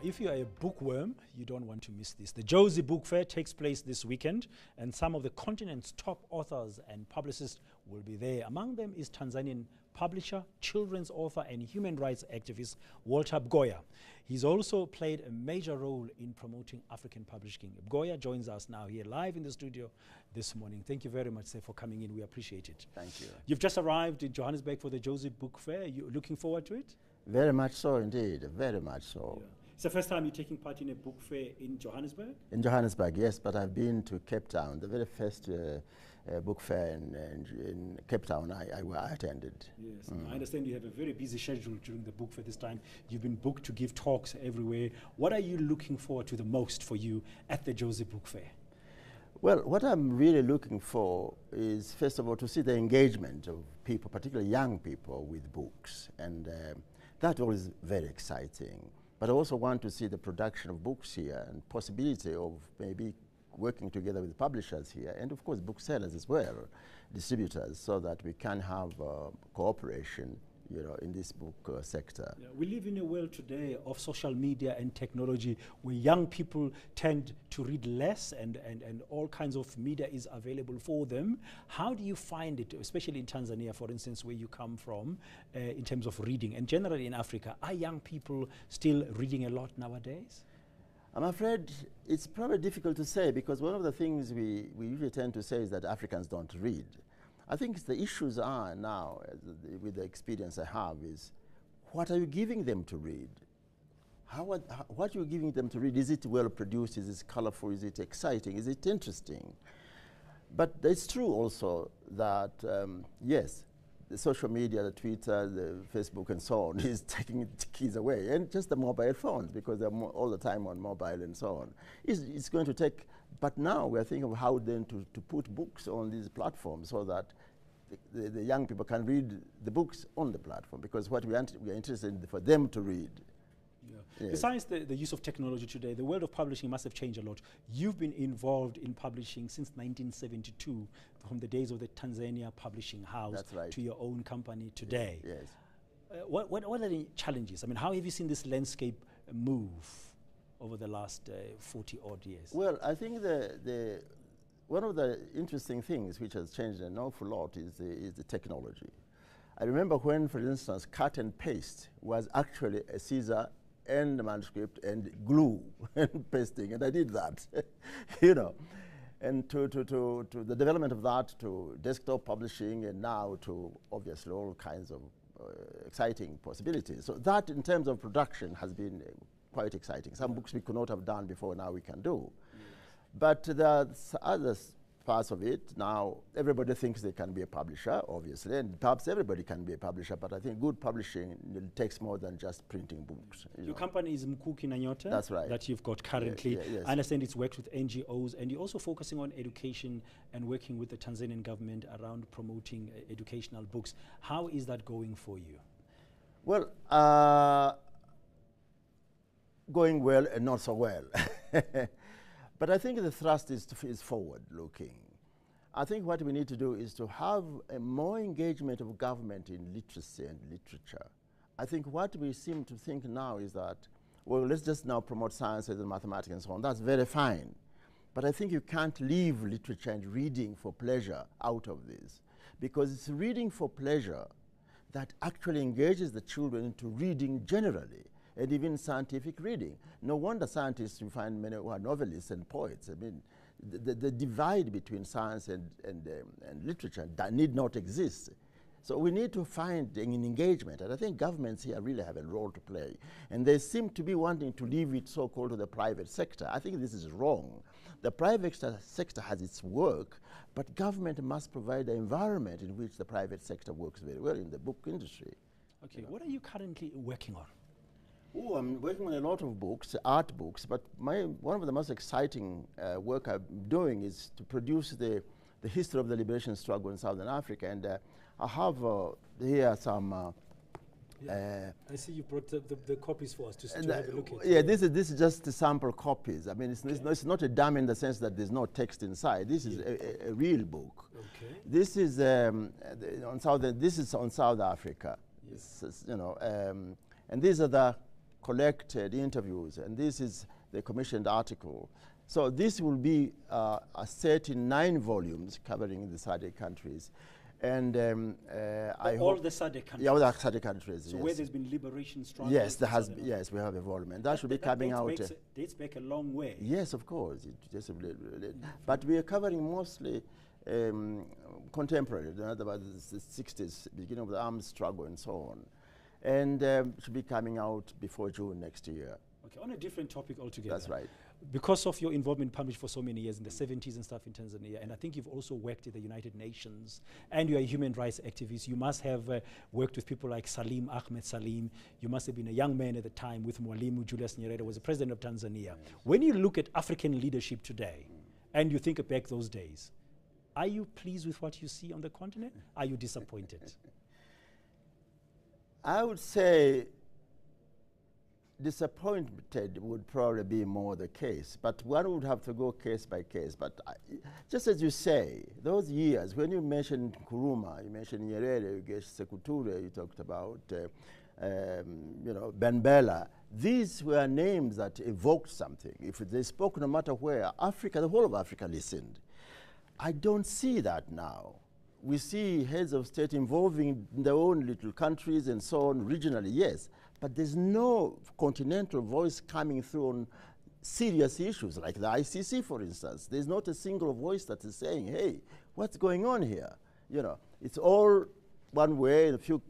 if you are a bookworm, you don't want to miss this. The Jozi Book Fair takes place this weekend, and some of the continent's top authors and publicists will be there. Among them is Tanzanian publisher, children's author, and human rights activist Walter Bgoya. He's also played a major role in promoting African publishing. Bgoya joins us now here live in the studio this morning. Thank you very much, sir, for coming in. We appreciate it. Thank you. You've just arrived in Johannesburg for the Jozi Book Fair. You looking forward to it? Very much so indeed, very much so. Yeah. It's the first time you're taking part in a book fair in Johannesburg? In Johannesburg, yes, but I've been to Cape Town. The very first book fair in Cape Town I attended. Yes, I understand you have a very busy schedule during the book fair this time. You've been booked to give talks everywhere. What are you looking forward to the most for you at the Jozi Book Fair? Well, what I'm really looking for is, first of all, to see the engagement of people, particularly young people, with books. And that always very exciting. But I also want to see the production of books here and possibility of maybe working together with publishers here and of course booksellers as well, distributors, so that we can have cooperation, you know, in this book sector. Yeah, we live in a world today of social media and technology where young people tend to read less and all kinds of media is available for them. How do you find it, especially in Tanzania, for instance, where you come from, in terms of reading? And generally in Africa, are young people still reading a lot nowadays? I'm afraid it's probably difficult to say, because one of the things we usually tend to say is that Africans don't read. I think the issues are now, with the experience I have, is what are you giving them to read? What are you giving them to read? Is it well produced? Is it colorful? Is it exciting? Is it interesting? But it's true also that, yes, the social media, the Twitter, the Facebook and so on is taking the keys away, and just the mobile phones, because they're all the time on mobile and so on. It's going to take, but now we're thinking of how then to put books on these platforms so that the young people can read the books on the platform, because what we are interested in for them to read. Yeah. Yes. Besides the use of technology today, the world of publishing must have changed a lot. You've been involved in publishing since 1972, from the days of the Tanzania Publishing House. That's right. To your own company today. Yes. What are the challenges? I mean, how have you seen this landscape move over the last 40-odd years? Well, I think one of the interesting things which has changed an awful lot is the technology. I remember when, for instance, cut and paste was actually a scissor and the manuscript and glue and pasting, and I did that, you know. And to the development of that, to desktop publishing, and now to obviously all kinds of exciting possibilities. So that, in terms of production, has been quite exciting. Some books we could not have done before, now we can do. Yes. But there's other parts of it. Now, everybody thinks they can be a publisher, obviously, and perhaps everybody can be a publisher, but I think good publishing takes more than just printing books. Your company is Mkuki na Nyota. That's right. That you've got currently. Yes. I understand it's worked with NGOs, and you're also focusing on education and working with the Tanzanian government around promoting educational books. How is that going for you? Well, going well and not so well. But I think the thrust is forward-looking. I think what we need to do is to have a more engagement of government in literacy and literature. I think what we seem to think now is that, well, let's just now promote sciences and mathematics and so on. That's very fine. But I think you can't leave literature and reading for pleasure out of this, because it's reading for pleasure that actually engages the children into reading generally, and even scientific reading. No wonder scientists, you find many who are novelists and poets. I mean, the divide between science and literature that need not exist. So we need to find an engagement, and I think governments here really have a role to play. And they seem to be wanting to leave it so-called to the private sector. I think this is wrong. The private sector has its work, but government must provide an environment in which the private sector works very well in the book industry. Okay, you know. What are you currently working on? Oh, I'm working on a lot of books, art books, but one of the most exciting work I'm doing is to produce the history of the liberation struggle in Southern Africa. And I have here some... I see you brought the copies for us to have a look at. Yeah, this is just the sample copies. I mean, it's not a dummy in the sense that there's no text inside. This is a real book. Okay. This is on South Africa. Yes. You know, and these are the collected interviews, and this is the commissioned article. So this will be a set in 9 volumes covering the SADC countries. And all the SADC countries? Yeah, all the SADC countries, So yes. where there's been liberation struggles? Yes, there has been, yes, we have a volume. And that should be coming out. Dates back a long way. Yes, of course. But we are covering mostly contemporary, about the 60s, beginning of the armed struggle and so on. And should be coming out before June next year. Okay, on a different topic altogether. That's right. Because of your involvement in publishing for so many years in the 70s and stuff in Tanzania, and I think you've also worked at the United Nations, and you're a human rights activist, you must have worked with people like Ahmed Salim. You must have been a young man at the time with Mwalimu Julius Nyerere, was the president of Tanzania. When you look at African leadership today, and you think back those days, are you pleased with what you see on the continent? Are you disappointed? I would say disappointed would probably be more the case, but one would have to go case by case. But just as you say, those years, when you mentioned Nkrumah, you mentioned Nyerere, you gave Sekuture, you talked about Ben Bella, these were names that evoked something. If they spoke no matter where, Africa, the whole of Africa listened. I don't see that now. We see heads of state involving their own little countries and so on, regionally, yes, but there's no continental voice coming through on serious issues like the ICC, for instance. There's not a single voice that is saying, hey, what's going on here? You know, it's all one way, and a few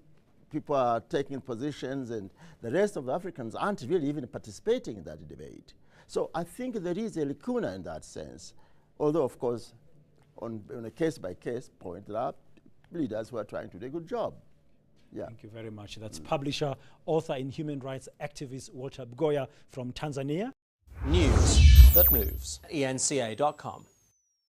people are taking positions, and the rest of the Africans aren't really even participating in that debate. So I think there is a lacuna in that sense, although, of course, on a case-by-case point, there are leaders who are trying to do a good job. Yeah. Thank you very much. That's publisher, author, and human rights activist Walter Bgoya from Tanzania. News that moves. eNCA.com.